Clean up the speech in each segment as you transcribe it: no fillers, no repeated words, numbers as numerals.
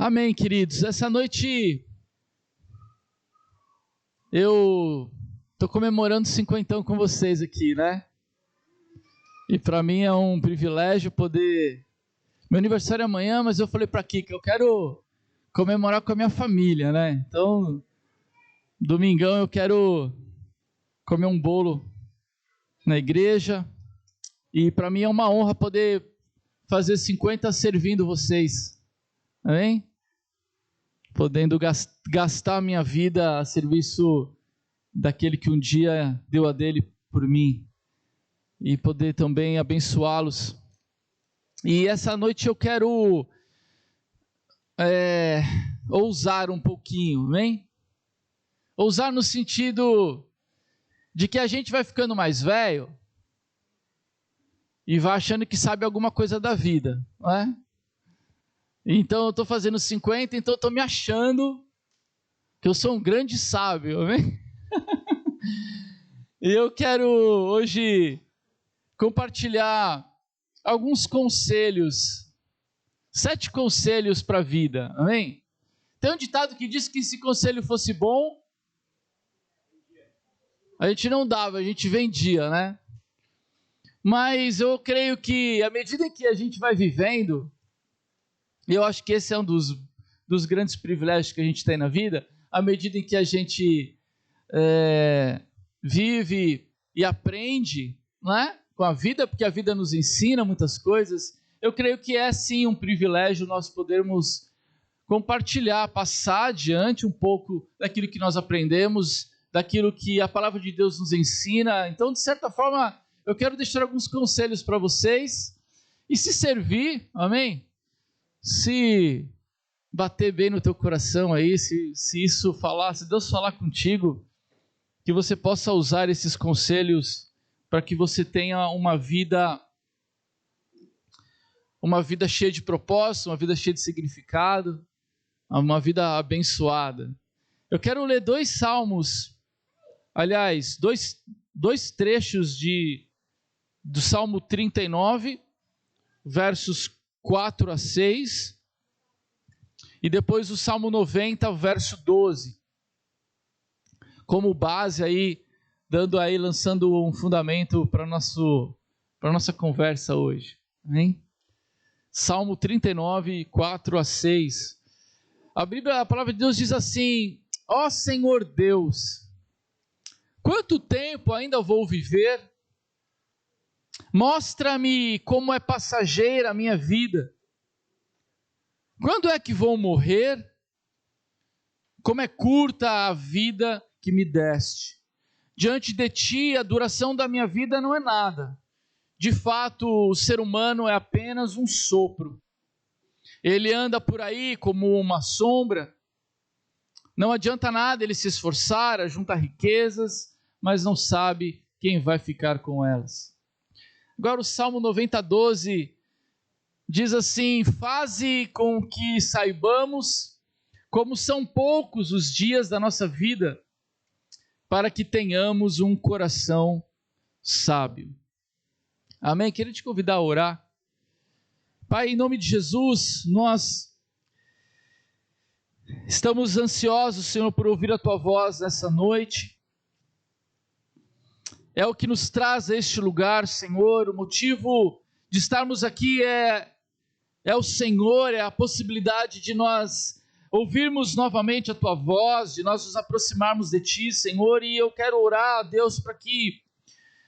Amém, queridos. Essa noite eu estou comemorando 50 com vocês aqui, né? E para mim é um privilégio poder... Meu aniversário é amanhã, mas eu falei para Kika, eu quero comemorar com a minha família, né? Então, domingão eu quero comer um bolo na igreja. E para mim é uma honra poder fazer 50 servindo vocês. Amém? Podendo gastar a minha vida a serviço daquele que um dia deu a dele por mim. E poder também abençoá-los. E essa noite eu quero ousar um pouquinho, amém? Ousar no sentido de que a gente vai ficando mais velho e vai achando que sabe alguma coisa da vida, não é? Então eu estou fazendo 50, então eu estou me achando que eu sou um grande sábio, amém? E eu quero hoje compartilhar alguns conselhos, 7 conselhos para a vida, amém? Tem um ditado que diz que se conselho fosse bom, a gente não dava, a gente vendia, né? Mas eu creio que à medida que a gente vai vivendo, e eu acho que esse é um dos grandes privilégios que a gente tem na vida, à medida em que a gente vive e aprende, não é? Com a vida, porque a vida nos ensina muitas coisas, eu creio que é sim um privilégio nós podermos compartilhar, passar adiante um pouco daquilo que nós aprendemos, daquilo que a palavra de Deus nos ensina. Então, de certa forma, eu quero deixar alguns conselhos para vocês e se servir, amém? Se bater bem no teu coração aí, se isso falar, se Deus falar contigo, que você possa usar esses conselhos para que você tenha uma vida cheia de propósito, uma vida cheia de significado, uma vida abençoada. Eu quero ler 2 salmos, aliás, dois trechos do Salmo 39, versos 4 a 6, e depois o Salmo 90, verso 12, como base aí, lançando um fundamento para a nossa conversa hoje. Amém? Salmo 39, 4 a 6. A palavra de Deus diz assim: ó Senhor Deus, quanto tempo ainda vou viver? Mostra-me como é passageira a minha vida. Quando é que vou morrer? Como é curta a vida que me deste. Diante de ti, a duração da minha vida não é nada. De fato, o ser humano é apenas um sopro. Ele anda por aí como uma sombra. Não adianta nada ele se esforçar, juntar riquezas, mas não sabe quem vai ficar com elas. Agora o Salmo 90, 12 diz assim: faze com que saibamos como são poucos os dias da nossa vida, para que tenhamos um coração sábio. Amém? Queria te convidar a orar. Pai, em nome de Jesus, nós estamos ansiosos, Senhor, por ouvir a Tua voz nessa noite. É o que nos traz a este lugar, Senhor. O motivo de estarmos aqui é o Senhor, é a possibilidade de nós ouvirmos novamente a Tua voz, de nós nos aproximarmos de Ti, Senhor. E eu quero orar a Deus para que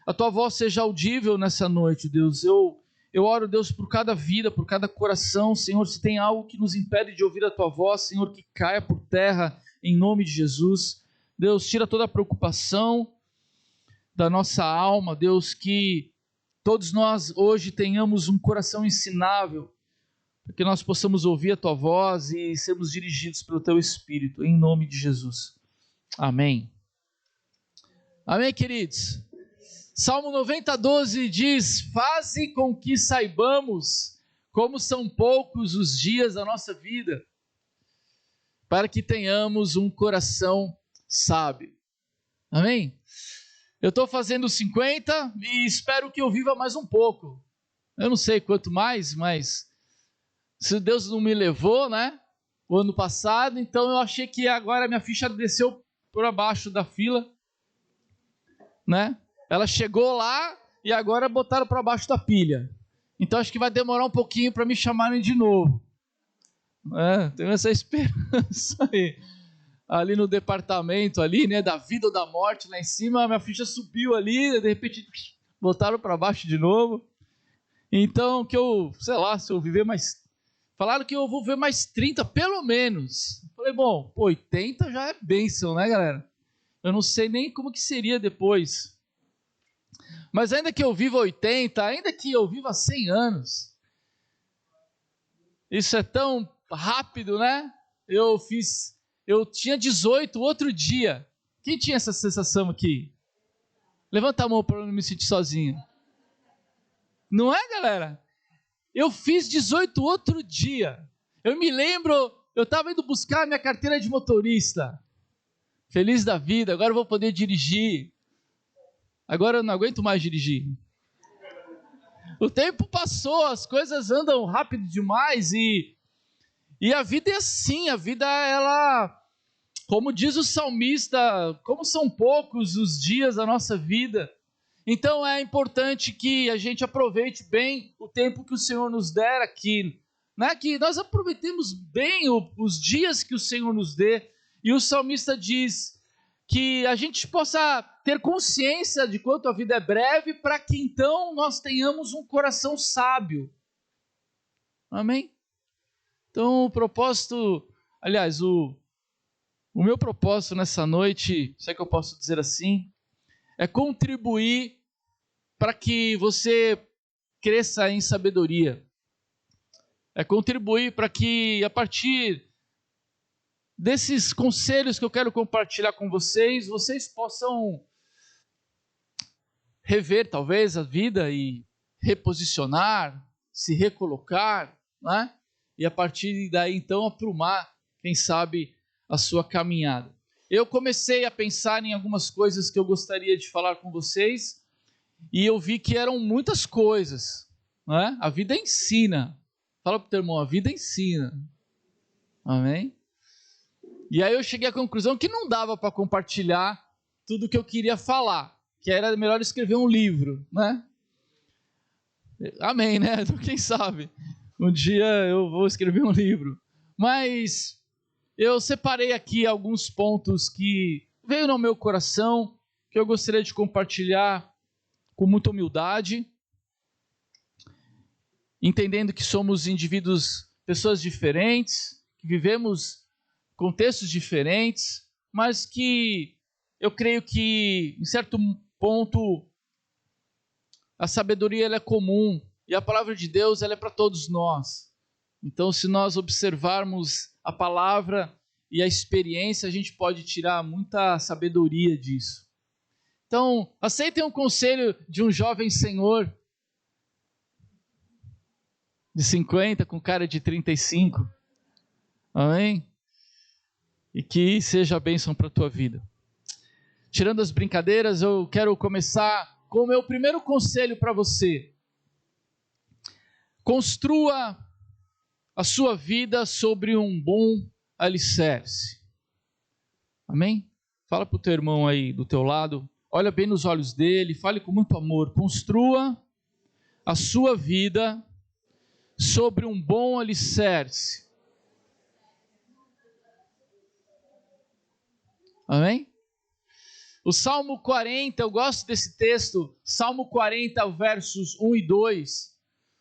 a Tua voz seja audível nessa noite, Deus. Eu oro, Deus, por cada vida, por cada coração, Senhor. Se tem algo que nos impede de ouvir a Tua voz, Senhor, que caia por terra em nome de Jesus. Deus, tira toda a preocupação da nossa alma, Deus, que todos nós hoje tenhamos um coração ensinável, para que nós possamos ouvir a Tua voz e sermos dirigidos pelo Teu Espírito, em nome de Jesus. Amém. Amém, queridos? Salmo 90, 12 diz: faze com que saibamos como são poucos os dias da nossa vida, para que tenhamos um coração sábio. Amém? Eu estou fazendo 50 e espero que eu viva mais um pouco. Eu não sei quanto mais, mas se Deus não me levou, né? o ano passado, então eu achei que agora a minha ficha desceu por abaixo da fila, né? Ela chegou lá e agora botaram para baixo da pilha. Então acho que vai demorar um pouquinho para me chamarem de novo. Tenho essa esperança aí. Ali no departamento ali, né, da vida ou da morte, lá em cima, a minha ficha subiu ali, de repente botaram para baixo de novo. Então, que eu, sei lá, se eu viver mais... Falaram que eu vou ver mais 30, pelo menos. Falei, bom, 80 já é bênção, né, galera? Eu não sei nem como que seria depois. Mas ainda que eu viva 80, ainda que eu viva 100 anos, isso é tão rápido, né? Eu tinha 18 outro dia. Quem tinha essa sensação aqui? Levanta a mão para eu não me sentir sozinho. Não é, galera? Eu fiz 18 outro dia. Eu me lembro, eu estava indo buscar a minha carteira de motorista. Feliz da vida, agora eu vou poder dirigir. Agora eu não aguento mais dirigir. O tempo passou, as coisas andam rápido demais e a vida é assim, a vida ela, como diz o salmista, como são poucos os dias da nossa vida. Então é importante que a gente aproveite bem o tempo que o Senhor nos der aqui, né? Que nós aproveitemos bem os dias que o Senhor nos dê. E o salmista diz que a gente possa ter consciência de quanto a vida é breve, para que então nós tenhamos um coração sábio. Amém? Então o propósito, aliás, o meu propósito nessa noite, se é que eu posso dizer assim, é contribuir para que você cresça em sabedoria. É contribuir para que, a partir desses conselhos que eu quero compartilhar com vocês, vocês possam rever, talvez, a vida e reposicionar, se recolocar, né? E a partir daí, então, aprumar, quem sabe, a sua caminhada. Eu comecei a pensar em algumas coisas que eu gostaria de falar com vocês e eu vi que eram muitas coisas, né? A vida ensina. Fala para o teu irmão, a vida ensina. Amém? E aí eu cheguei à conclusão que não dava para compartilhar tudo o que eu queria falar, que era melhor escrever um livro, né? Amém, né? Então, quem sabe um dia eu vou escrever um livro. Mas eu separei aqui alguns pontos que veio no meu coração, que eu gostaria de compartilhar com muita humildade, entendendo que somos indivíduos, pessoas diferentes, que vivemos contextos diferentes, mas que eu creio que, em certo ponto, a sabedoria ela é comum e a palavra de Deus ela é para todos nós. Então, se nós observarmos a palavra e a experiência, a gente pode tirar muita sabedoria disso. Então, aceitem um conselho de um jovem senhor de 50 com cara de 35. Amém? E que seja a bênção para a tua vida. Tirando as brincadeiras, eu quero começar com o meu primeiro conselho para você. Construa a sua vida sobre um bom alicerce. Amém? Fala para o teu irmão aí do teu lado, olha bem nos olhos dele, fale com muito amor. Construa a sua vida sobre um bom alicerce. Amém? O Salmo 40, eu gosto desse texto, Salmo 40, versos 1 e 2,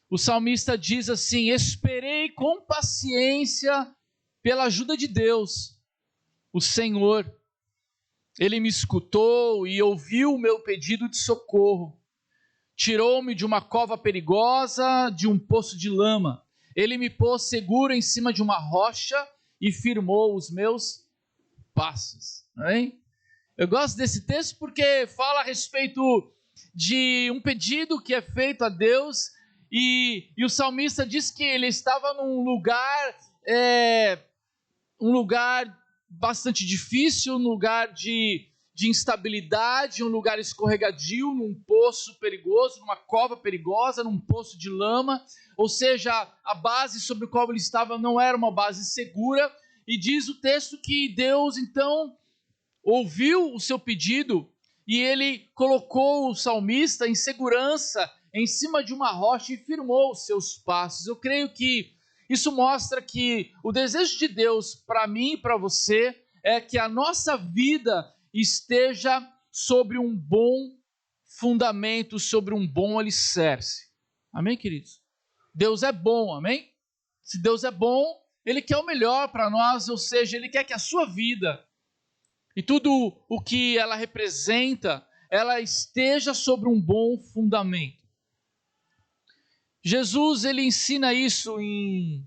o salmista diz assim: esperei com paciência pela ajuda de Deus, o Senhor, Ele me escutou e ouviu o meu pedido de socorro, tirou-me de uma cova perigosa, de um poço de lama, Ele me pôs seguro em cima de uma rocha e firmou os meus passos. Amém? Eu gosto desse texto porque fala a respeito de um pedido que é feito a Deus e o salmista diz que ele estava num lugar, um lugar bastante difícil, um lugar de de instabilidade, um lugar escorregadio, num poço perigoso, numa cova perigosa, num poço de lama. Ou seja, a base sobre a qual ele estava não era uma base segura. E diz o texto que Deus, então, ouviu o seu pedido e ele colocou o salmista em segurança em cima de uma rocha e firmou os seus passos. Eu creio que isso mostra que o desejo de Deus para mim e para você é que a nossa vida esteja sobre um bom fundamento, sobre um bom alicerce. Amém, queridos? Deus é bom, amém? Se Deus é bom, Ele quer o melhor para nós, ou seja, Ele quer que a sua vida e tudo o que ela representa, ela esteja sobre um bom fundamento. Jesus, ele ensina isso em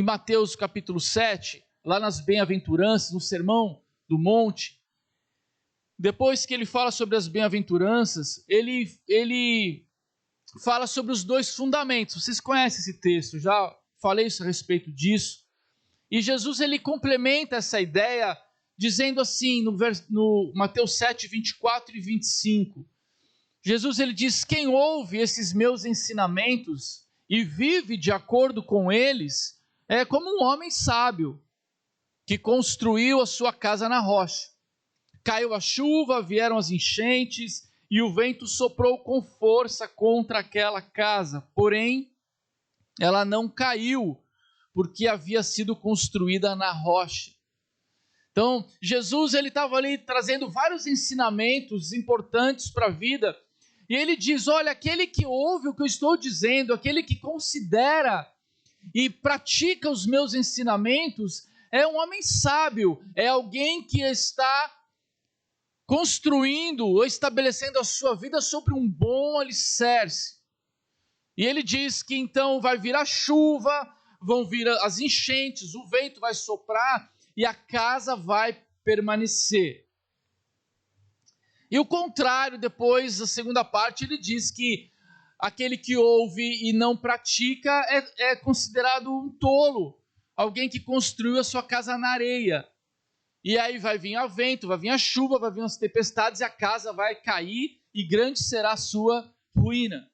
Mateus capítulo 7, lá nas bem-aventuranças, no Sermão do Monte. Depois que ele fala sobre as bem-aventuranças, ele fala sobre os dois fundamentos. Vocês conhecem esse texto, já falei a respeito disso. E Jesus, ele complementa essa ideia dizendo assim, no Mateus 7, 24 e 25. Jesus, ele diz: quem ouve esses meus ensinamentos e vive de acordo com eles, é como um homem sábio, que construiu a sua casa na rocha. Caiu a chuva, vieram as enchentes, e o vento soprou com força contra aquela casa. Porém, ela não caiu, porque havia sido construída na rocha. Então, Jesus, ele estava ali trazendo vários ensinamentos importantes para a vida, e ele diz: olha, aquele que ouve o que eu estou dizendo, aquele que considera e pratica os meus ensinamentos, é um homem sábio, é alguém que está construindo ou estabelecendo a sua vida sobre um bom alicerce. E ele diz que então vai vir a chuva, vão vir as enchentes, o vento vai soprar e a casa vai permanecer. E o contrário, depois, a segunda parte, ele diz que aquele que ouve e não pratica é considerado um tolo, alguém que construiu a sua casa na areia. E aí vai vir o vento, vai vir a chuva, vai vir as tempestades e a casa vai cair e grande será a sua ruína.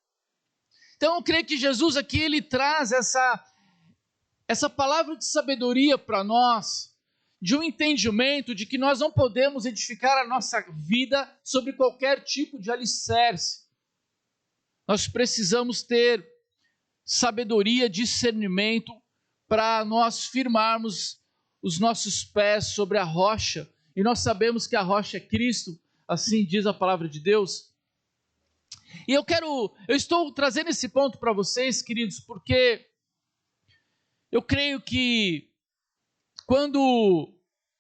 Então eu creio que Jesus aqui, ele traz essa palavra de sabedoria para nós, de um entendimento de que nós não podemos edificar a nossa vida sobre qualquer tipo de alicerce. Nós precisamos ter sabedoria, discernimento, para nós firmarmos os nossos pés sobre a rocha, e nós sabemos que a rocha é Cristo, assim diz a palavra de Deus. E eu estou trazendo esse ponto para vocês, queridos, porque eu creio que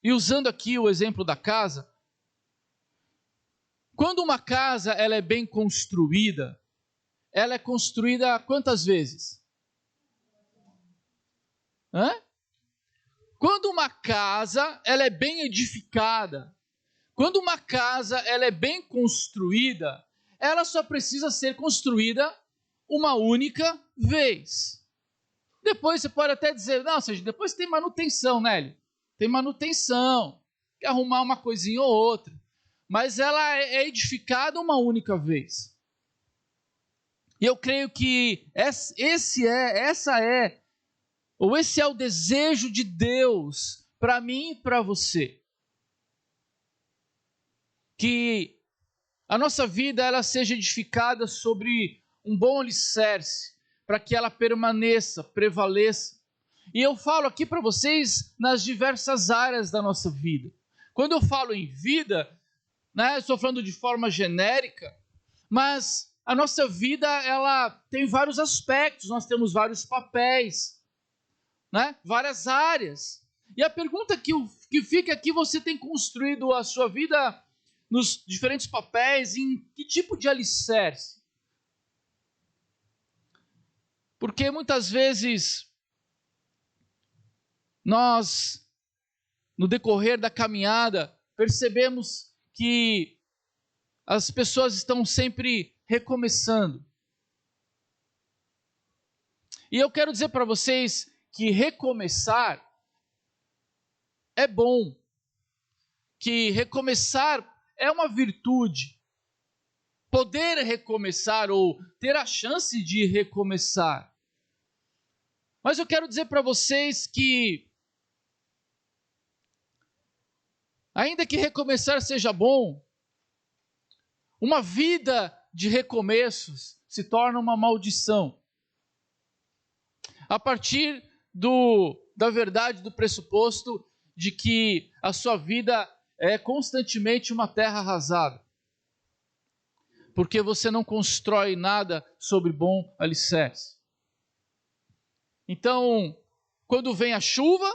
e usando aqui o exemplo da casa, quando uma casa ela é bem construída, ela é construída quantas vezes? Quando uma casa ela é bem edificada, quando uma casa ela é bem construída, ela só precisa ser construída uma única vez. Depois você pode até dizer, não, ou seja, depois tem manutenção, né, Hélio? Tem manutenção, quer arrumar uma coisinha ou outra. Mas ela é edificada uma única vez. E eu creio que esse é o desejo de Deus para mim e para você. Que a nossa vida ela seja edificada sobre um bom alicerce, para que ela permaneça, prevaleça. E eu falo aqui para vocês nas diversas áreas da nossa vida. Quando eu falo em vida, eu estou falando de forma genérica, mas a nossa vida ela tem vários aspectos, nós temos vários papéis, várias áreas. E a pergunta que fica aqui, você tem construído a sua vida nos diferentes papéis, em que tipo de alicerce? Porque muitas vezes nós, no decorrer da caminhada, percebemos que as pessoas estão sempre recomeçando. E eu quero dizer para vocês que recomeçar é bom, que recomeçar é uma virtude. Poder recomeçar ou ter a chance de recomeçar. Mas eu quero dizer para vocês que, ainda que recomeçar seja bom, uma vida de recomeços se torna uma maldição. A partir da verdade, do pressuposto de que a sua vida é constantemente uma terra arrasada. Porque você não constrói nada sobre bom alicerce. Então, quando vem a chuva,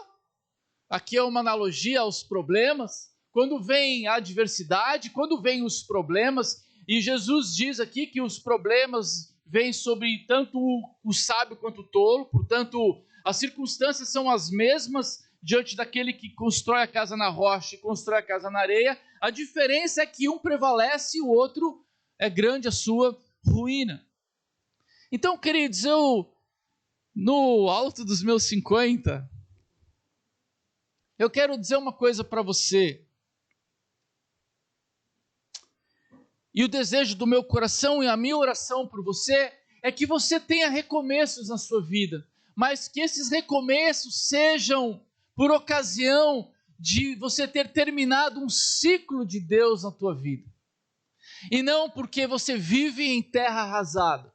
aqui é uma analogia aos problemas, quando vem a adversidade, quando vem os problemas, e Jesus diz aqui que os problemas vêm sobre tanto o sábio quanto o tolo, portanto, as circunstâncias são as mesmas diante daquele que constrói a casa na rocha e constrói a casa na areia. A diferença é que um prevalece e o outro é grande a sua ruína. Então, queridos, no alto dos meus 50, eu quero dizer uma coisa para você. E o desejo do meu coração e a minha oração por você é que você tenha recomeços na sua vida, mas que esses recomeços sejam por ocasião de você ter terminado um ciclo de Deus na tua vida. E não porque você vive em terra arrasada.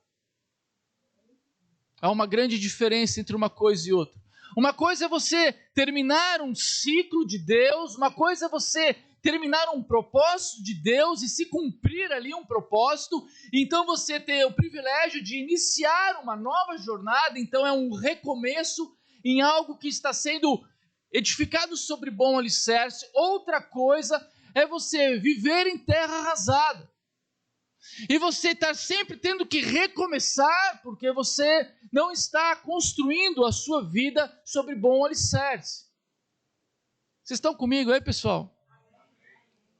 Há uma grande diferença entre uma coisa e outra. Uma coisa é você terminar um ciclo de Deus, uma coisa é você terminar um propósito de Deus e se cumprir ali um propósito, então você ter o privilégio de iniciar uma nova jornada, então é um recomeço em algo que está sendo edificado sobre bom alicerce. Outra coisa é você viver em terra arrasada. E você está sempre tendo que recomeçar, porque você não está construindo a sua vida sobre bom alicerce. Vocês estão comigo aí, pessoal?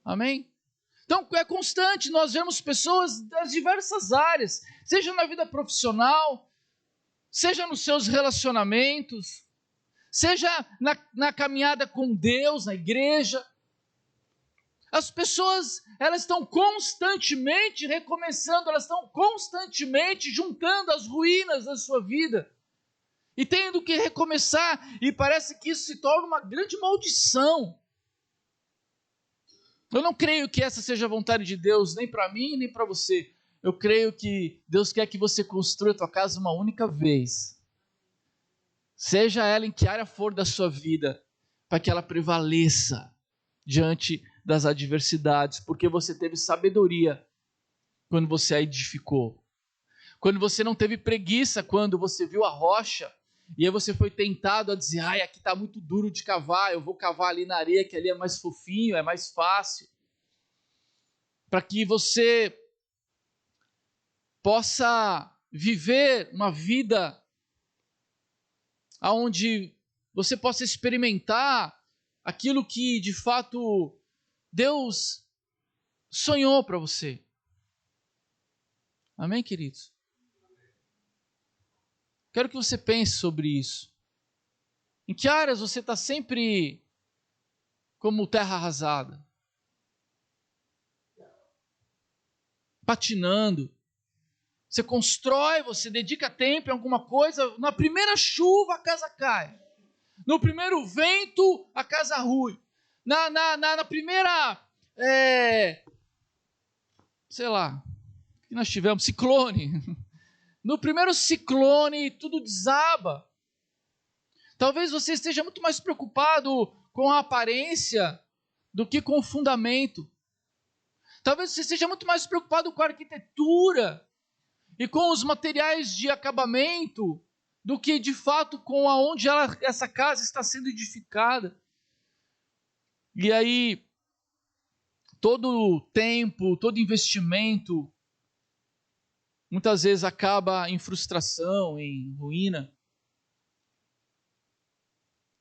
Amém? Então é constante, nós vemos pessoas das diversas áreas, seja na vida profissional, seja nos seus relacionamentos, seja na caminhada com Deus, na igreja. As pessoas, elas estão constantemente recomeçando, elas estão constantemente juntando as ruínas da sua vida e tendo que recomeçar, e parece que isso se torna uma grande maldição. Eu não creio que essa seja a vontade de Deus, nem para mim, nem para você. Eu creio que Deus quer que você construa a tua casa uma única vez. Seja ela em que área for da sua vida, para que ela prevaleça diante das adversidades, porque você teve sabedoria quando você a edificou. Quando você não teve preguiça quando você viu a rocha, e aí você foi tentado a dizer, aqui está muito duro de cavar, eu vou cavar ali na areia, que ali é mais fofinho, é mais fácil. Para que você possa viver uma vida onde você possa experimentar aquilo que de fato Deus sonhou para você. Amém, queridos? Quero que você pense sobre isso. Em que áreas você está sempre como terra arrasada? Patinando. Você constrói, você dedica tempo em alguma coisa, na primeira chuva a casa cai. No primeiro vento a casa rui. Na primeira, sei lá, que nós tivemos, ciclone. No primeiro ciclone, tudo desaba. Talvez você esteja muito mais preocupado com a aparência do que com o fundamento. Talvez você esteja muito mais preocupado com a arquitetura e com os materiais de acabamento do que, de fato, com aonde essa casa está sendo edificada. E aí, todo tempo, todo investimento, muitas vezes acaba em frustração, em ruína.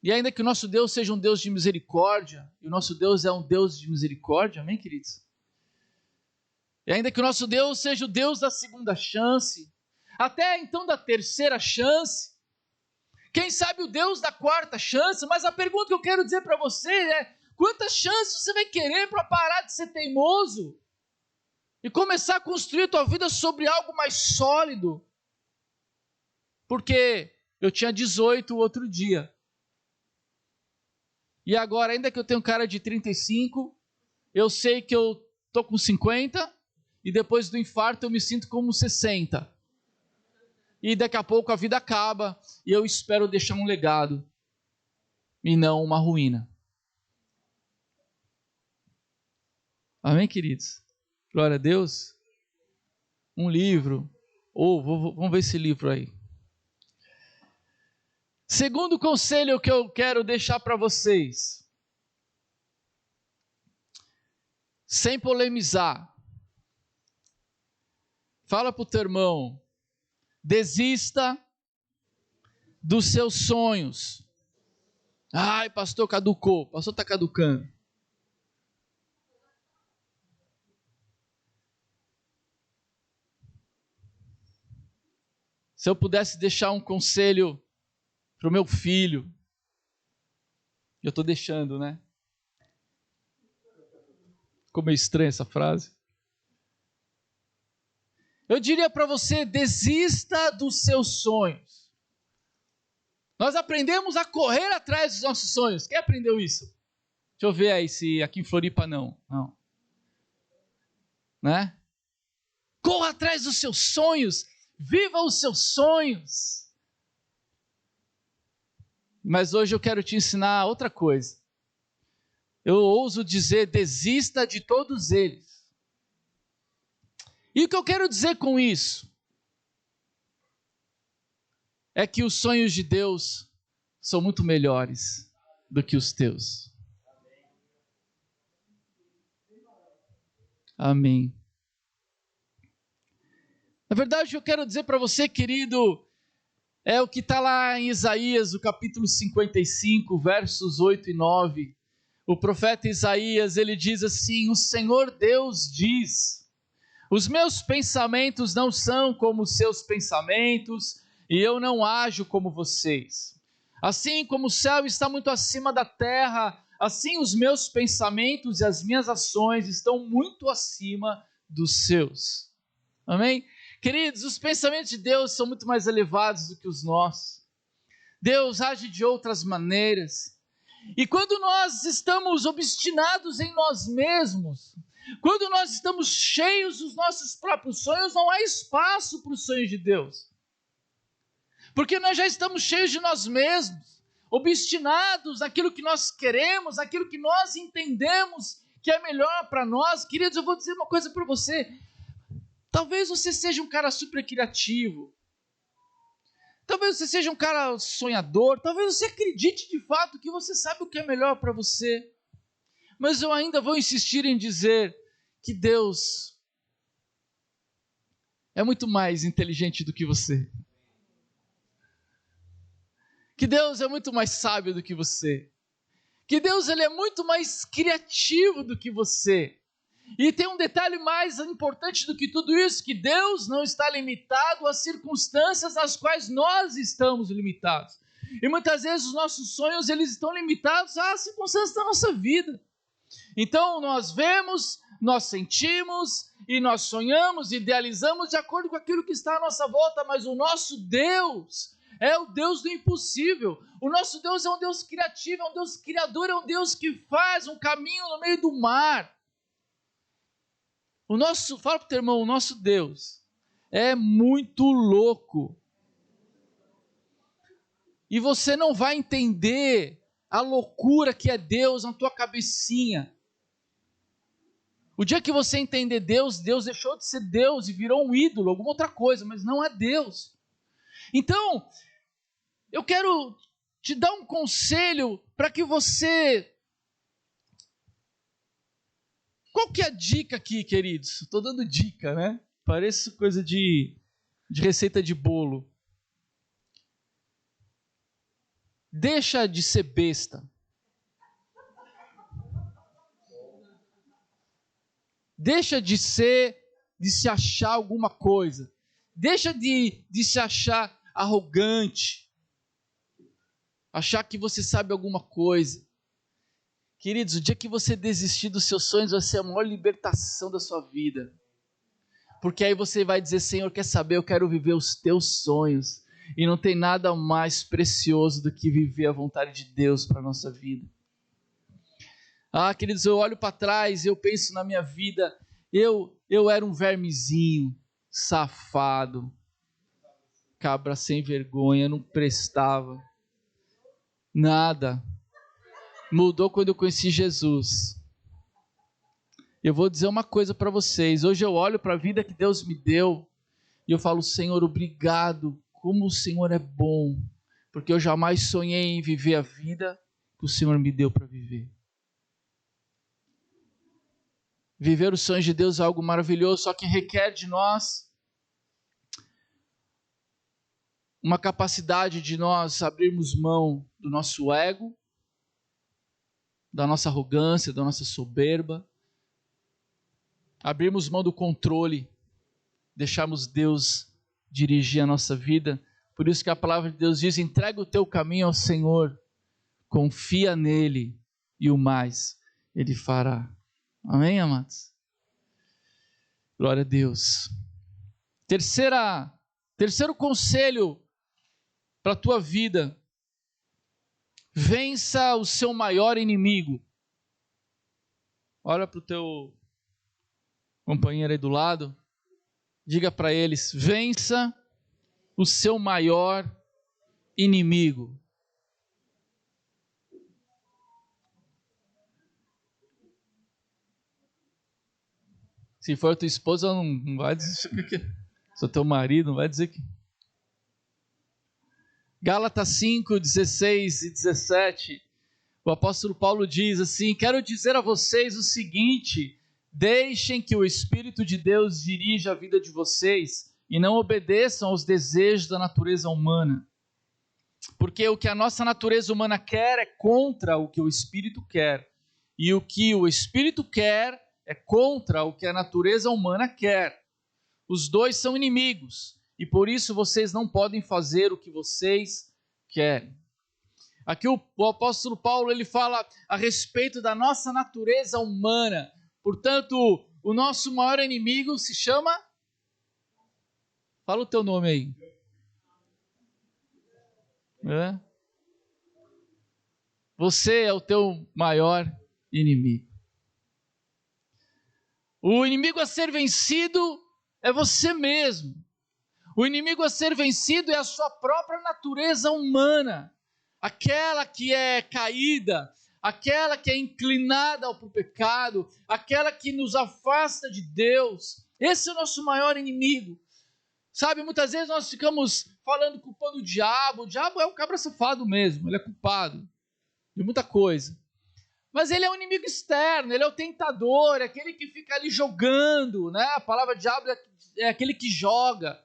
E ainda que o nosso Deus seja um Deus de misericórdia, e o nosso Deus é um Deus de misericórdia, amém, queridos? E ainda que o nosso Deus seja o Deus da segunda chance, até então da terceira chance, quem sabe o Deus da quarta chance, mas a pergunta que eu quero dizer para você é, Quantas chances você vai querer para parar de ser teimoso e começar a construir a tua vida sobre algo mais sólido? Porque eu tinha 18 o outro dia. E agora, ainda que eu tenha um cara de 35, eu sei que eu tô com 50 e depois do infarto eu me sinto como 60. E daqui a pouco a vida acaba e eu espero deixar um legado e não uma ruína. Amém, queridos? Glória a Deus. Um livro. Vamos ver esse livro aí. Segundo conselho que eu quero deixar para vocês. Sem polemizar. Fala para o teu irmão. Desista dos seus sonhos. Ai, pastor, caducou. Pastor está caducando. Se eu pudesse deixar um conselho para o meu filho, eu estou deixando, né? Ficou meio estranha essa frase. Eu diria para você, desista dos seus sonhos. Nós aprendemos a correr atrás dos nossos sonhos. Quem aprendeu isso? Deixa eu ver aí se aqui em Floripa não. Né? Corra atrás dos seus sonhos. Viva os seus sonhos. Mas hoje eu quero te ensinar outra coisa. Eu ouso dizer, desista de todos eles. E o que eu quero dizer com isso? É que os sonhos de Deus são muito melhores do que os teus. Amém. Na verdade, eu quero dizer para você, querido, é o que está lá em Isaías, o capítulo 55, versos 8 e 9. O profeta Isaías, ele diz assim: o Senhor Deus diz, os meus pensamentos não são como os seus pensamentos, e eu não ajo como vocês. Assim como o céu está muito acima da terra, assim os meus pensamentos e as minhas ações estão muito acima dos seus. Amém? Queridos, os pensamentos de Deus são muito mais elevados do que os nossos. Deus age de outras maneiras. E quando nós estamos obstinados em nós mesmos, quando nós estamos cheios dos nossos próprios sonhos, não há espaço para os sonhos de Deus. Porque nós já estamos cheios de nós mesmos, obstinados naquilo que nós queremos, naquilo que nós entendemos que é melhor para nós. Queridos, eu vou dizer uma coisa para você. Talvez você seja um cara super criativo. Talvez você seja um cara sonhador. Talvez você acredite de fato que você sabe o que é melhor para você. Mas eu ainda vou insistir em dizer que Deus é muito mais inteligente do que você. Que Deus é muito mais sábio do que você. Que Deus ele é muito mais criativo do que você. E tem um detalhe mais importante do que tudo isso, que Deus não está limitado às circunstâncias às quais nós estamos limitados. E muitas vezes os nossos sonhos eles estão limitados às circunstâncias da nossa vida. Então nós vemos, nós sentimos e nós sonhamos, idealizamos de acordo com aquilo que está à nossa volta, mas o nosso Deus é o Deus do impossível. O nosso Deus é um Deus criativo, é um Deus criador, é um Deus que faz um caminho no meio do mar. Fala para o teu irmão, o nosso Deus é muito louco. E você não vai entender a loucura que é Deus na tua cabecinha. O dia que você entender Deus, Deus deixou de ser Deus e virou um ídolo, alguma outra coisa, mas não é Deus. Então, eu quero te dar um conselho para que você... Qual que é a dica aqui, queridos? Estou dando dica, né? Parece coisa de receita de bolo. Deixa de ser besta. Deixa de se achar alguma coisa. Deixa de se achar arrogante. Achar que você sabe alguma coisa. Queridos, o dia que você desistir dos seus sonhos vai ser a maior libertação da sua vida. Porque aí você vai dizer, Senhor, quer saber, eu quero viver os teus sonhos. E não tem nada mais precioso do que viver a vontade de Deus para a nossa vida. Ah, queridos, eu olho para trás e eu penso na minha vida, eu era um vermezinho, safado, cabra sem vergonha, não prestava. Nada. Mudou quando eu conheci Jesus. Eu vou dizer uma coisa para vocês. Hoje eu olho para a vida que Deus me deu e eu falo, Senhor, obrigado. Como o Senhor é bom. Porque eu jamais sonhei em viver a vida que o Senhor me deu para viver. Viver os sonhos de Deus é algo maravilhoso, só que requer de nós uma capacidade de nós abrirmos mão do nosso ego, da nossa arrogância, da nossa soberba, abrirmos mão do controle, deixarmos Deus dirigir a nossa vida. Por isso que a palavra de Deus diz, entrega o teu caminho ao Senhor, confia nele e o mais ele fará. Amém, amados? Glória a Deus. Terceiro conselho para a tua vida. Vença o seu maior inimigo. Olha para o teu companheiro aí do lado. Diga para eles, vença o seu maior inimigo. Se for tua esposa, não vai dizer que... Se é teu marido, não vai dizer que... Gálatas 5, 16 e 17, o apóstolo Paulo diz assim, quero dizer a vocês o seguinte, deixem que o Espírito de Deus dirija a vida de vocês e não obedeçam aos desejos da natureza humana. Porque o que a nossa natureza humana quer é contra o que o Espírito quer. E o que o Espírito quer é contra o que a natureza humana quer. Os dois são inimigos. E por isso vocês não podem fazer o que vocês querem. Aqui o apóstolo Paulo ele fala a respeito da nossa natureza humana. Portanto, o nosso maior inimigo se chama... Fala o teu nome aí. É? Você é o teu maior inimigo. O inimigo a ser vencido é você mesmo. O inimigo a ser vencido é a sua própria natureza humana. Aquela que é caída, aquela que é inclinada para o pecado, aquela que nos afasta de Deus. Esse é o nosso maior inimigo. Sabe, muitas vezes nós ficamos falando, culpando o diabo é um cabra safado mesmo, ele é culpado de muita coisa. Mas ele é um inimigo externo, ele é o tentador, é aquele que fica ali jogando, né? A palavra diabo é aquele que joga,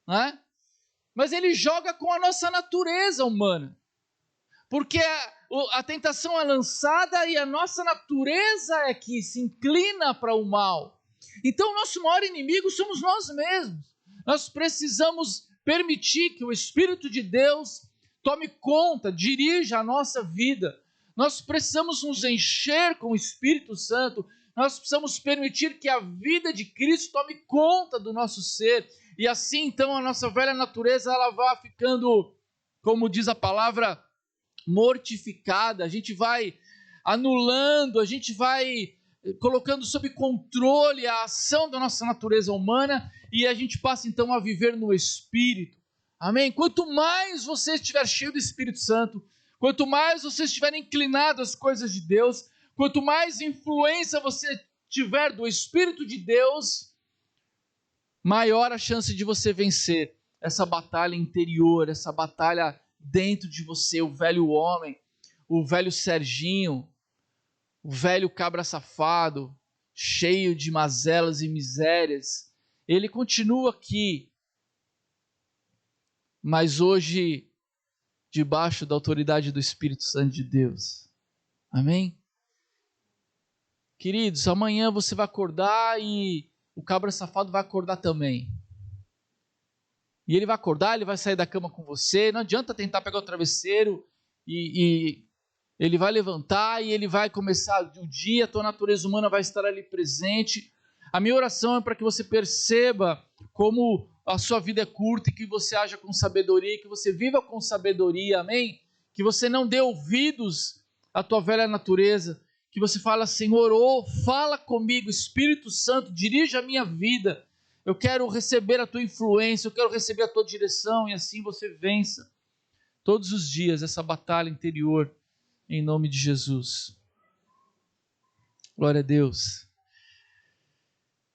né? Mas ele joga com a nossa natureza humana. Porque a tentação é lançada e a nossa natureza é que se inclina para o mal. Então o nosso maior inimigo somos nós mesmos. Nós precisamos permitir que o Espírito de Deus tome conta, dirija a nossa vida. Nós precisamos nos encher com o Espírito Santo. Nós precisamos permitir que a vida de Cristo tome conta do nosso ser. E assim, então, a nossa velha natureza ela vai ficando, como diz a palavra, mortificada. A gente vai anulando, a gente vai colocando sob controle a ação da nossa natureza humana e a gente passa então a viver no Espírito. Amém? Quanto mais você estiver cheio do Espírito Santo, quanto mais você estiver inclinado às coisas de Deus, quanto mais influência você tiver do Espírito de Deus, maior a chance de você vencer essa batalha interior, essa batalha dentro de você, o velho homem, o velho Serginho, o velho cabra safado, cheio de mazelas e misérias. Ele continua aqui, mas hoje debaixo da autoridade do Espírito Santo de Deus. Amém? Queridos, amanhã você vai acordar e o cabra safado vai acordar também. E ele vai acordar, ele vai sair da cama com você. Não adianta tentar pegar o travesseiro e Ele vai levantar e ele vai começar o dia, a tua natureza humana vai estar ali presente. A minha oração é para que você perceba como a sua vida é curta e que você haja com sabedoria, que você viva com sabedoria, amém? Que você não dê ouvidos à tua velha natureza, que você fala, Senhor, fala comigo, Espírito Santo, dirige a minha vida. Eu quero receber a tua influência, eu quero receber a tua direção, e assim você vença todos os dias essa batalha interior, em nome de Jesus. Glória a Deus.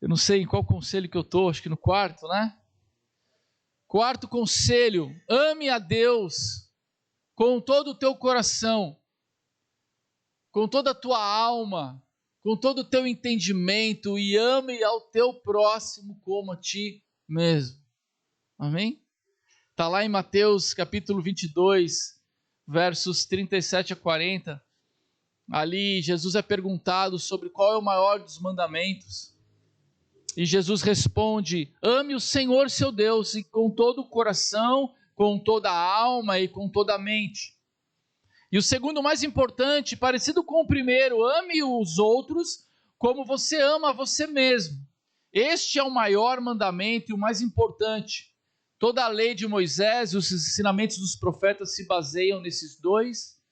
Eu não sei em qual conselho que eu estou, acho que no quarto, né? Quarto conselho, ame a Deus com todo o teu coração, com toda a tua alma, com todo o teu entendimento, e ame ao teu próximo como a ti mesmo. Amém? Está lá em Mateus capítulo 22, versos 37 a 40. Ali Jesus é perguntado sobre qual é o maior dos mandamentos. E Jesus responde, ame o Senhor seu Deus e com todo o coração, com toda a alma e com toda a mente. E o segundo mais importante, parecido com o primeiro, ame os outros como você ama a você mesmo. Este é o maior mandamento e o mais importante. Toda a lei de Moisés e os ensinamentos dos profetas se baseiam nesses dois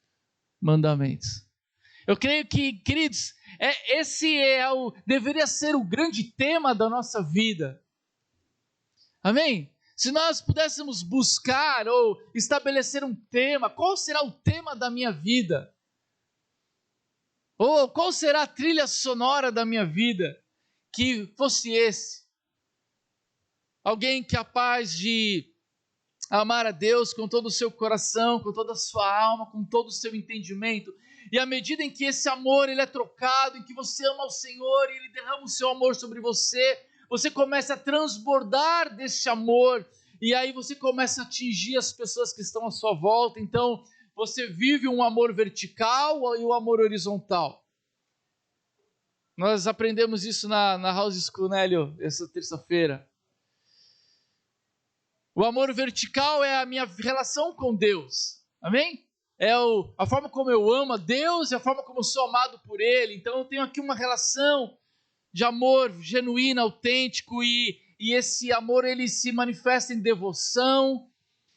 mandamentos. Eu creio que, queridos, deveria ser o grande tema da nossa vida. Amém? Se nós pudéssemos buscar ou estabelecer um tema, qual será o tema da minha vida? Ou qual será a trilha sonora da minha vida? Que fosse esse. Alguém capaz de amar a Deus com todo o seu coração, com toda a sua alma, com todo o seu entendimento. E à medida em que esse amor ele é trocado, em que você ama o Senhor e Ele derrama o seu amor sobre você, você começa a transbordar desse amor, e aí você começa a atingir as pessoas que estão à sua volta. Então você vive um amor vertical e um amor horizontal. Nós aprendemos isso na House School, né, Leo? Essa terça-feira. O amor vertical é a minha relação com Deus, amém? É a forma como eu amo a Deus, é a forma como eu sou amado por Ele. Então eu tenho aqui uma relação de amor genuíno, autêntico, e esse amor ele se manifesta em devoção,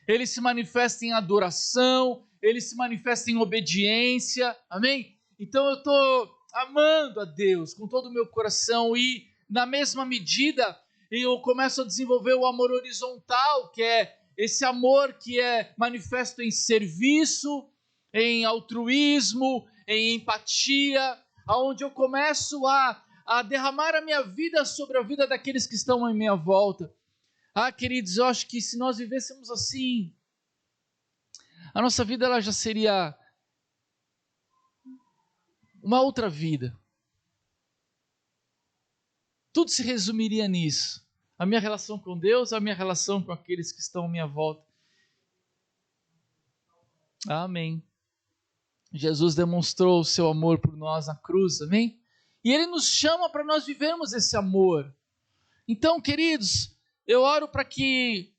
ele se manifesta em adoração, ele se manifesta em obediência, amém? Então eu estou amando a Deus com todo o meu coração, e na mesma medida eu começo a desenvolver o amor horizontal, que é esse amor que é manifesto em serviço, em altruísmo, em empatia, onde eu começo a derramar a minha vida sobre a vida daqueles que estão à minha volta. Queridos, eu acho que se nós vivêssemos assim, a nossa vida ela já seria uma outra vida. Tudo se resumiria nisso. A minha relação com Deus, a minha relação com aqueles que estão à minha volta. Amém. Jesus demonstrou o seu amor por nós na cruz, amém? E Ele nos chama para nós vivermos esse amor. Então, queridos, eu oro para que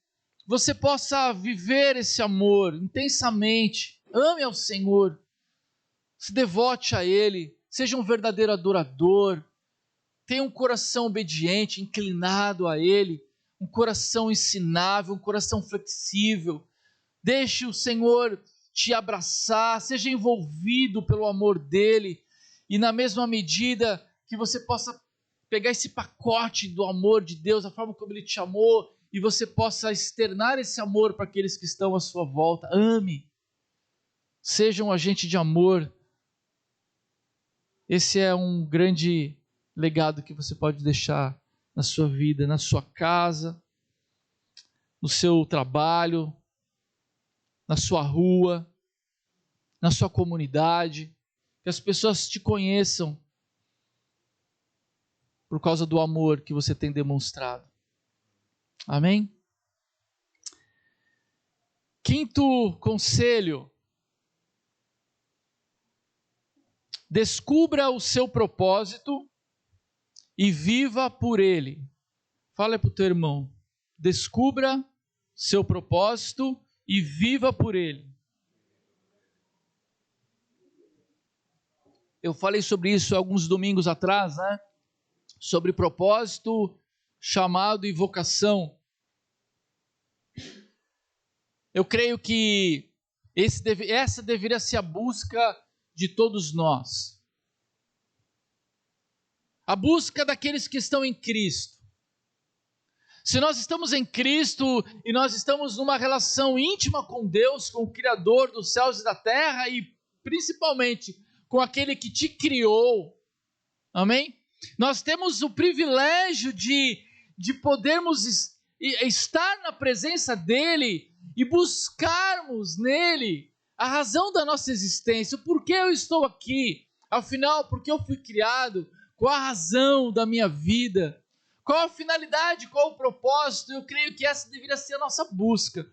você possa viver esse amor intensamente. Ame ao Senhor. Se devote a Ele. Seja um verdadeiro adorador. Tenha um coração obediente, inclinado a Ele. Um coração ensinável, um coração flexível. Deixe o Senhor te abraçar. Seja envolvido pelo amor dEle. E na mesma medida que você possa pegar esse pacote do amor de Deus, a forma como Ele te amou, e você possa externar esse amor para aqueles que estão à sua volta. Ame. Seja um agente de amor. Esse é um grande legado que você pode deixar na sua vida, na sua casa, no seu trabalho, na sua rua, na sua comunidade. Que as pessoas te conheçam por causa do amor que você tem demonstrado. Amém? Quinto conselho. Descubra o seu propósito e viva por ele. Fala para o teu irmão. Descubra seu propósito e viva por ele. Eu falei sobre isso alguns domingos atrás, né? Sobre propósito, chamado e vocação. Eu creio que essa deveria ser a busca de todos nós. A busca daqueles que estão em Cristo. Se nós estamos em Cristo e nós estamos numa relação íntima com Deus, com o Criador dos céus e da terra e principalmente com aquele que te criou, amém? Nós temos o privilégio de podermos estar na presença dEle e buscarmos nele a razão da nossa existência, o porquê eu estou aqui, afinal, porque eu fui criado, qual a razão da minha vida, qual a finalidade, qual o propósito. Eu creio que essa deveria ser a nossa busca.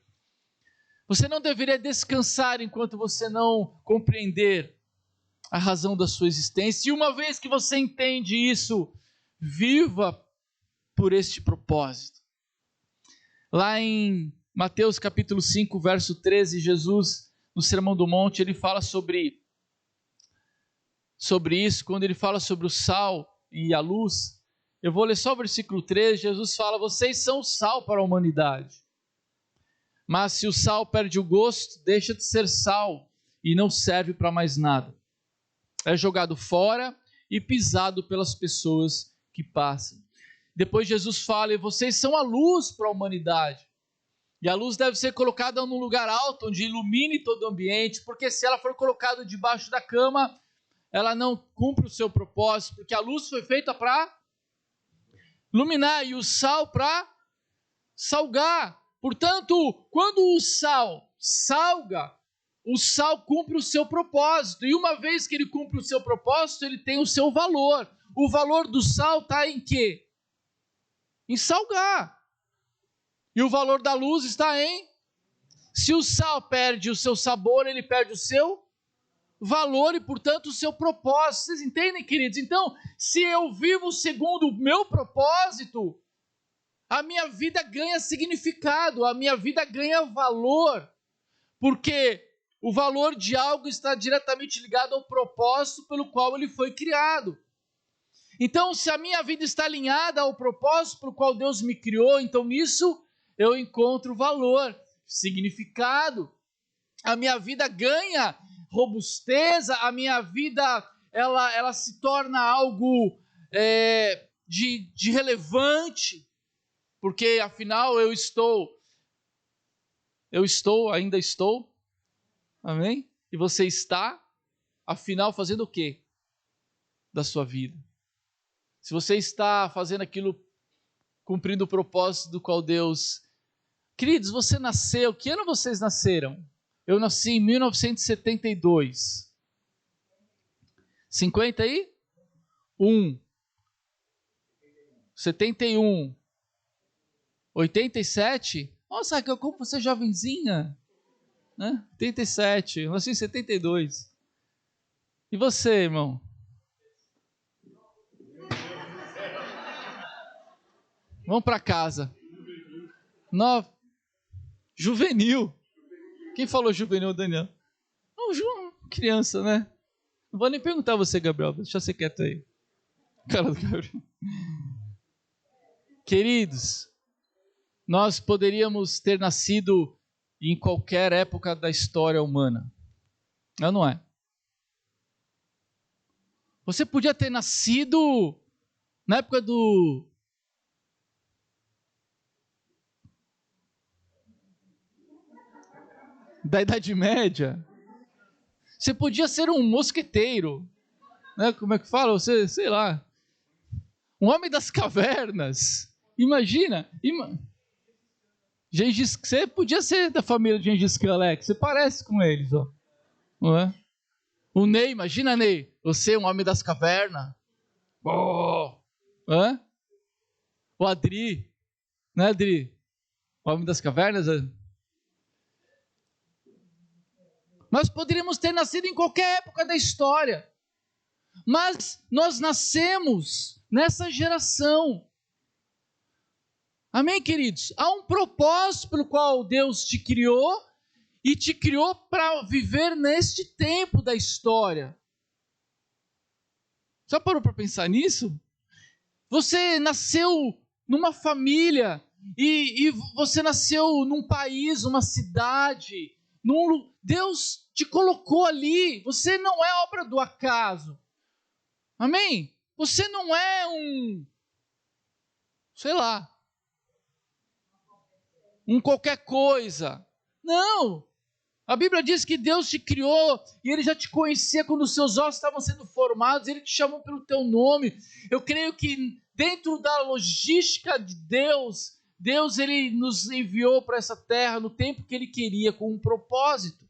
Você não deveria descansar enquanto você não compreender a razão da sua existência. E uma vez que você entende isso, viva por este propósito. Lá em Mateus capítulo 5, verso 13, Jesus, no Sermão do Monte, ele fala sobre isso, quando ele fala sobre o sal e a luz. Eu vou ler só o versículo 13, Jesus fala: vocês são o sal para a humanidade. Mas se o sal perde o gosto, deixa de ser sal e não serve para mais nada. É jogado fora e pisado pelas pessoas que passam. Depois Jesus fala: e vocês são a luz para a humanidade. E a luz deve ser colocada num lugar alto, onde ilumine todo o ambiente, porque se ela for colocada debaixo da cama, ela não cumpre o seu propósito, porque a luz foi feita para iluminar e o sal para salgar. Portanto, quando o sal salga, o sal cumpre o seu propósito. E uma vez que ele cumpre o seu propósito, ele tem o seu valor. O valor do sal está em quê? Em salgar. E o valor da luz está em... Se o sal perde o seu sabor, ele perde o seu valor e, portanto, o seu propósito. Vocês entendem, queridos? Então, se eu vivo segundo o meu propósito, a minha vida ganha significado, a minha vida ganha valor, porque o valor de algo está diretamente ligado ao propósito pelo qual ele foi criado. Então, se a minha vida está alinhada ao propósito pelo qual Deus me criou, então nisso eu encontro valor, significado. A minha vida ganha robustez, a minha vida ela se torna algo de relevante, porque afinal ainda estou, amém? E você está, afinal, fazendo o quê da sua vida? Se você está fazendo aquilo, cumprindo o propósito do qual Deus... Queridos, você nasceu, que ano vocês nasceram? Eu nasci em 1972. 51. 71. 87. Nossa, como você é jovenzinha. Né? 87. Eu nasci em 72. E você, irmão? Vamos para casa. 9. Juvenil. Quem falou juvenil, Daniel? Não, criança, né? Não vou nem perguntar a você, Gabriel. Deixa você quieto aí. Cara do Gabriel. Queridos, nós poderíamos ter nascido em qualquer época da história humana. Não é? Você podia ter nascido na época da Idade Média. Você podia ser um mosqueteiro, né? Como é que fala? Você, sei lá, um homem das cavernas. Imagina. Você podia ser da família de Gengis Khan, Alex. Você parece com eles, ó. Não é? O Ney, imagina, Ney. Você, um homem das cavernas. Oh. É? O Adri, né, Adri? O homem das cavernas. Nós poderíamos ter nascido em qualquer época da história, mas nós nascemos nessa geração. Amém, queridos? Há um propósito pelo qual Deus te criou e te criou para viver neste tempo da história. Já parou para pensar nisso? Você nasceu numa família e você nasceu num país, numa cidade. Deus te colocou ali. Você não é obra do acaso. Amém? Você não é um qualquer coisa. Não. A Bíblia diz que Deus te criou e Ele já te conhecia quando os seus ossos estavam sendo formados. Ele te chamou pelo teu nome. Eu creio que dentro da logística de Deus, Ele nos enviou para essa terra no tempo que Ele queria, com um propósito.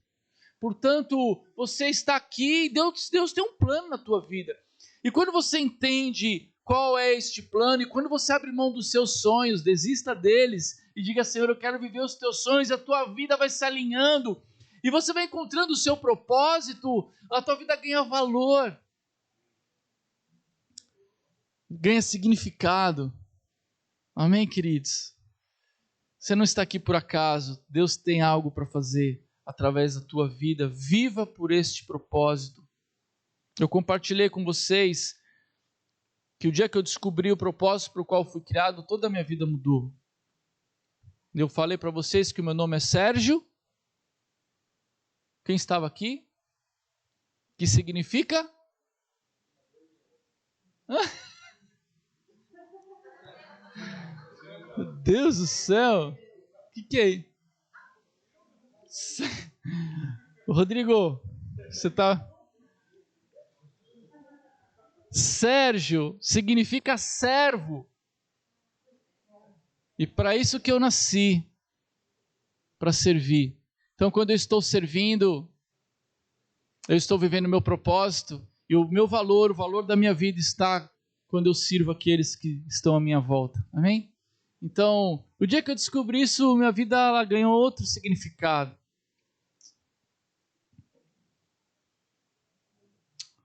Portanto, você está aqui e Deus tem um plano na tua vida. E quando você entende qual é este plano, e quando você abre mão dos seus sonhos, desista deles e diga: Senhor, eu quero viver os teus sonhos, e a tua vida vai se alinhando, e você vai encontrando o seu propósito, a tua vida ganha valor, ganha significado. Amém, queridos? Você não está aqui por acaso. Deus tem algo para fazer através da tua vida. Viva por este propósito. Eu compartilhei com vocês que o dia que eu descobri o propósito para o qual fui criado, toda a minha vida mudou. Eu falei para vocês que o meu nome é Sérgio. Quem estava aqui? Que significa? Meu Deus do céu! O que é? Rodrigo, você está... Sérgio significa servo. E para isso que eu nasci, para servir. Então, quando eu estou servindo, eu estou vivendo o meu propósito, e o meu valor, o valor da minha vida está quando eu sirvo aqueles que estão à minha volta. Amém? Então, o dia que eu descobri isso, minha vida ela ganhou outro significado.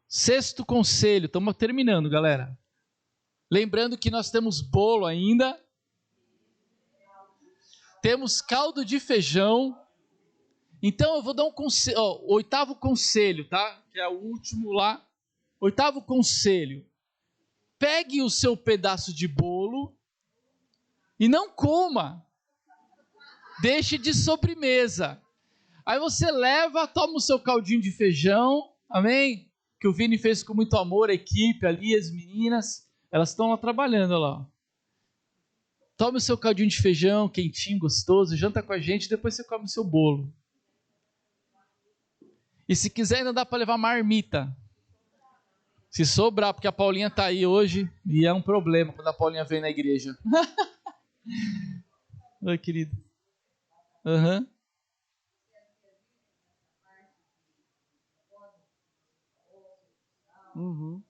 Sexto conselho, estamos terminando, galera. Lembrando que nós temos bolo ainda, temos caldo de feijão. Então eu vou dar um conselho, oitavo conselho, tá? Que é o último lá. Oitavo conselho. Pegue o seu pedaço de bolo e não coma. Deixe de sobremesa. Aí você leva, toma o seu caldinho de feijão, amém? Que o Vini fez com muito amor, a equipe ali, as meninas, elas estão lá trabalhando, olha lá. Tome o seu caldinho de feijão, quentinho, gostoso, janta com a gente, depois você come o seu bolo. E se quiser ainda dá para levar marmita. Se sobrar, porque a Paulinha está aí hoje, e é um problema quando a Paulinha vem na igreja. Oi, querido. Aham. Uhum.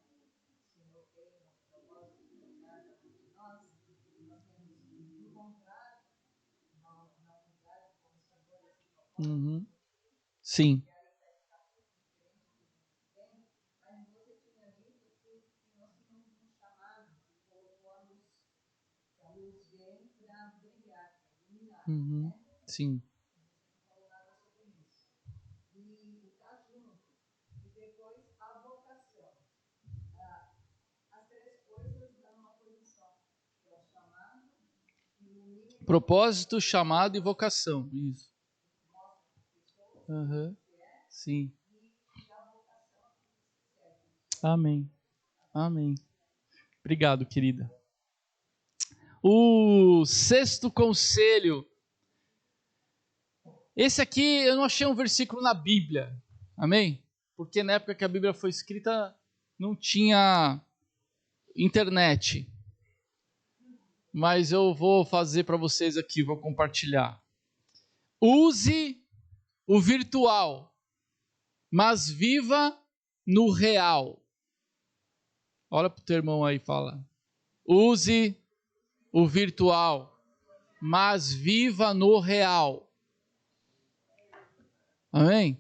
Uhum. Sim. Uhum. Sim. Propósito, chamado e vocação. Isso. Uhum. Sim. Amém. Amém. Obrigado, querida. O sexto conselho. Esse aqui eu não achei um versículo na Bíblia. Amém? Porque na época que a Bíblia foi escrita não tinha internet. Mas eu vou fazer para vocês aqui, vou compartilhar. Use o virtual, mas viva no real. Olha para o teu irmão aí e fala. Use o virtual, mas viva no real. Amém?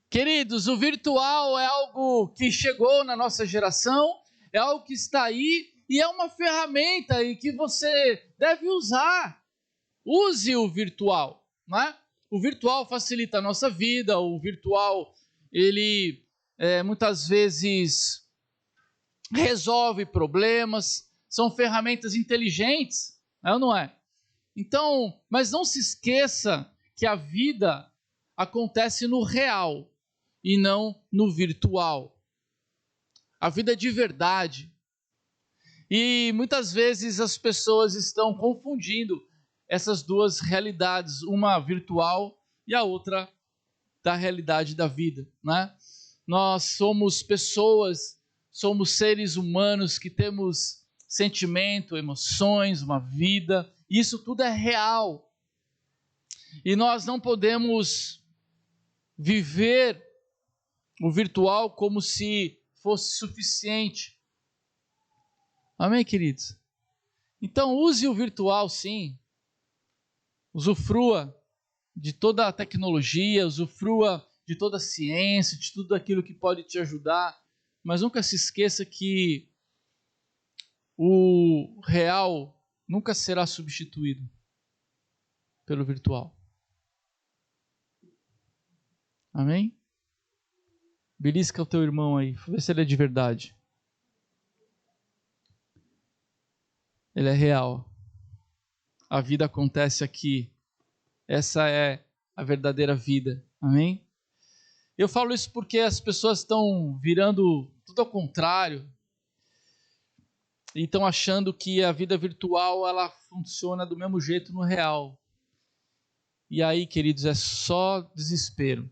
Queridos, o virtual é algo que chegou na nossa geração, é algo que está aí e é uma ferramenta e que você deve usar. Use o virtual, não é? o virtual facilita a nossa vida, o virtual, ele muitas vezes resolve problemas, são ferramentas inteligentes, é ou não é? Então, mas não se esqueça que a vida acontece no real e não no virtual. A vida é de verdade. E muitas vezes as pessoas estão confundindo essas duas realidades, uma virtual e a outra da realidade da vida, né? Nós somos pessoas, somos seres humanos que temos sentimento, emoções, uma vida, isso tudo é real. E nós não podemos viver o virtual como se fosse suficiente. Amém, queridos? Então, use o virtual, sim. Usufrua de toda a tecnologia, usufrua de toda a ciência, de tudo aquilo que pode te ajudar. Mas nunca se esqueça que o real nunca será substituído pelo virtual. Amém? Belisca o teu irmão aí, vê se ele é de verdade. Ele é real. A vida acontece aqui. Essa é a verdadeira vida. Amém? Eu falo isso porque as pessoas estão virando tudo ao contrário e estão achando que a vida virtual ela funciona do mesmo jeito no real. E aí, queridos, é só desespero.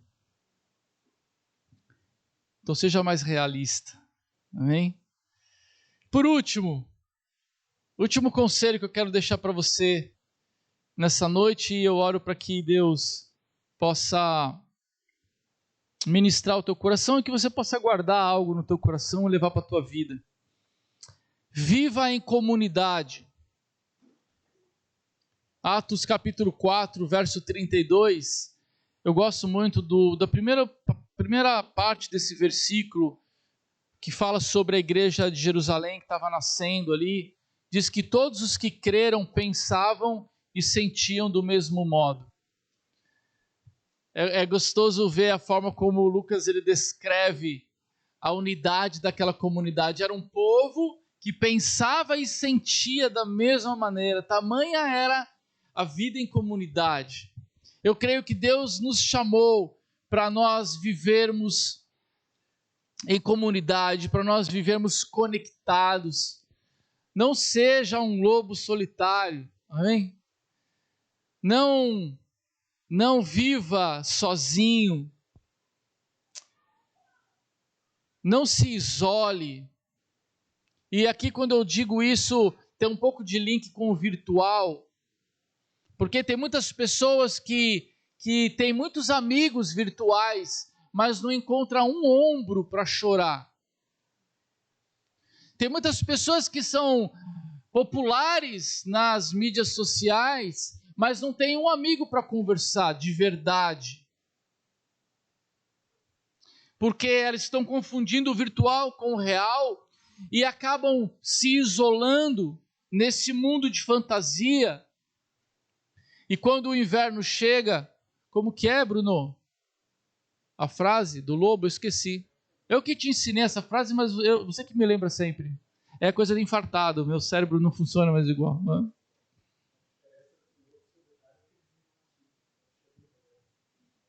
Então seja mais realista. Amém? Por último conselho que eu quero deixar para você nessa noite, e eu oro para que Deus possa ministrar o teu coração e que você possa guardar algo no teu coração e levar para a tua vida. Viva em comunidade. Atos capítulo 4, verso 32. Eu gosto muito da primeira parte desse versículo que fala sobre a igreja de Jerusalém que estava nascendo ali. Diz que todos os que creram pensavam e sentiam do mesmo modo. É gostoso ver a forma como o Lucas ele descreve a unidade daquela comunidade. Era um povo que pensava e sentia da mesma maneira. Tamanha era a vida em comunidade. Eu creio que Deus nos chamou para nós vivermos em comunidade, para nós vivermos conectados. Não seja um lobo solitário, amém? Não viva sozinho. Não se isole. E aqui quando eu digo isso, tem um pouco de link com o virtual. Porque tem muitas pessoas que têm muitos amigos virtuais, mas não encontram um ombro para chorar. Tem muitas pessoas que são populares nas mídias sociais, mas não tem um amigo para conversar de verdade. Porque elas estão confundindo o virtual com o real e acabam se isolando nesse mundo de fantasia. E quando o inverno chega, como que é, Bruno? A frase do lobo, eu esqueci. Eu que te ensinei essa frase, mas você que me lembra sempre. É coisa de infartado, meu cérebro não funciona mais igual. Não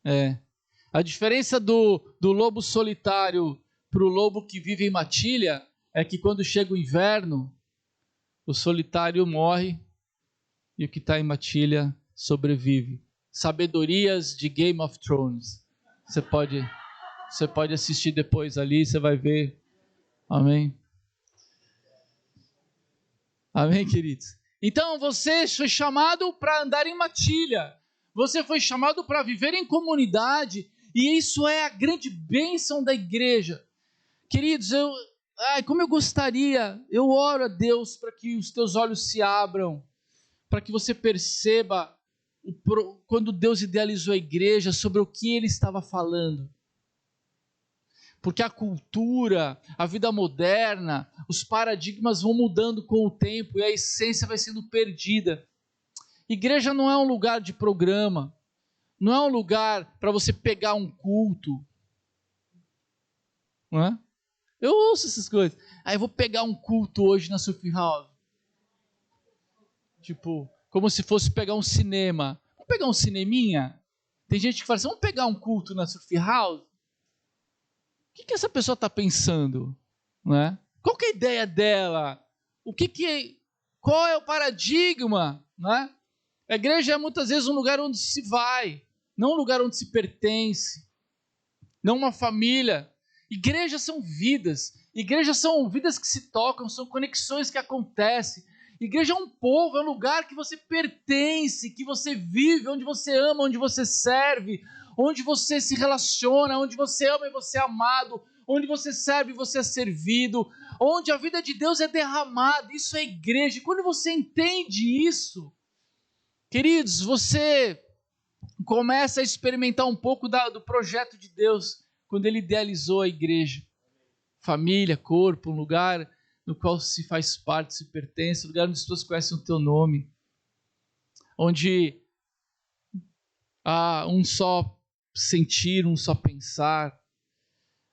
é? A diferença do lobo solitário para o lobo que vive em matilha é que quando chega o inverno, o solitário morre e o que está em matilha sobrevive. Sabedorias de Game of Thrones. Você pode assistir depois ali, você vai ver. Amém? Amém, queridos? Então você foi chamado para andar em matilha. Você foi chamado para viver em comunidade. E isso é a grande bênção da igreja. Queridos, como eu gostaria, eu oro a Deus para que os teus olhos se abram, para que você perceba quando Deus idealizou a igreja, sobre o que Ele estava falando. Porque a cultura, a vida moderna, os paradigmas vão mudando com o tempo e a essência vai sendo perdida. Igreja não é um lugar de programa. não é um lugar para você pegar um culto. Não é? Eu ouço essas coisas. Aí eu vou pegar um culto hoje na Surf House. Tipo, como se fosse pegar um cinema. Vamos pegar um cineminha? Tem gente que fala assim, vamos pegar um culto na Surf House? O que essa pessoa está pensando? Não é? Qual que é a ideia dela? Qual é o paradigma? Não é? A igreja é muitas vezes um lugar onde se vai, não um lugar onde se pertence, não uma família. Igrejas são vidas que se tocam, são conexões que acontecem. Igreja é um povo, é um lugar que você pertence, que você vive, onde você ama, onde você serve, onde você se relaciona, onde você ama e você é amado, onde você serve e você é servido, onde a vida de Deus é derramada. Isso é igreja. E quando você entende isso, queridos, você começa a experimentar um pouco do projeto de Deus, quando Ele idealizou a igreja. Família, corpo, um lugar no qual se faz parte, se pertence, um lugar onde as pessoas conhecem o teu nome, onde há um só sentir, um só pensar,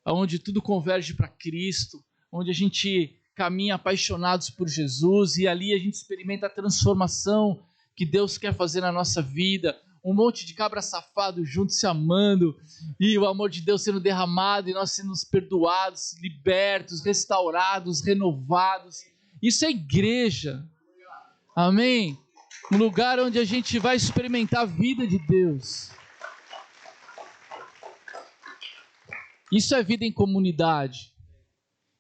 onde tudo converge para Cristo, onde a gente caminha apaixonados por Jesus e ali a gente experimenta a transformação que Deus quer fazer na nossa vida. Um monte de cabra safado juntos se amando e o amor de Deus sendo derramado e nós sendo perdoados, libertos, restaurados, renovados. Isso é igreja. Amém? Um lugar onde a gente vai experimentar a vida de Deus. Isso é vida em comunidade.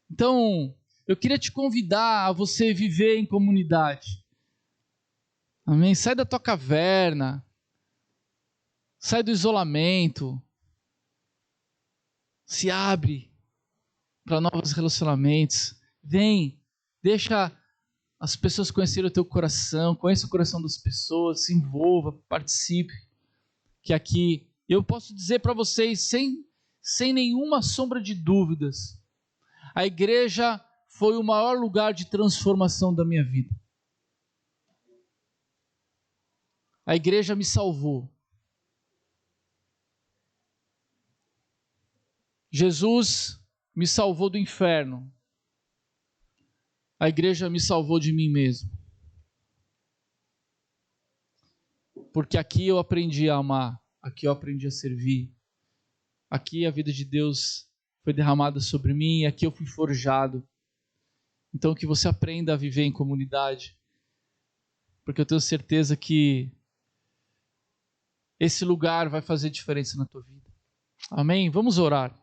Então, eu queria te convidar a você viver em comunidade. Amém? Sai da tua caverna. Sai do isolamento. Se abre para novos relacionamentos. Vem, deixa as pessoas conhecerem o teu coração, conheça o coração das pessoas, se envolva, participe. Que aqui, eu posso dizer para vocês, sem nenhuma sombra de dúvidas, a igreja foi o maior lugar de transformação da minha vida. A igreja me salvou. Jesus me salvou do inferno. A igreja me salvou de mim mesmo. Porque aqui eu aprendi a amar, aqui eu aprendi a servir. Aqui a vida de Deus foi derramada sobre mim e aqui eu fui forjado. Então que você aprenda a viver em comunidade. Porque eu tenho certeza que esse lugar vai fazer diferença na tua vida. Amém? Vamos orar.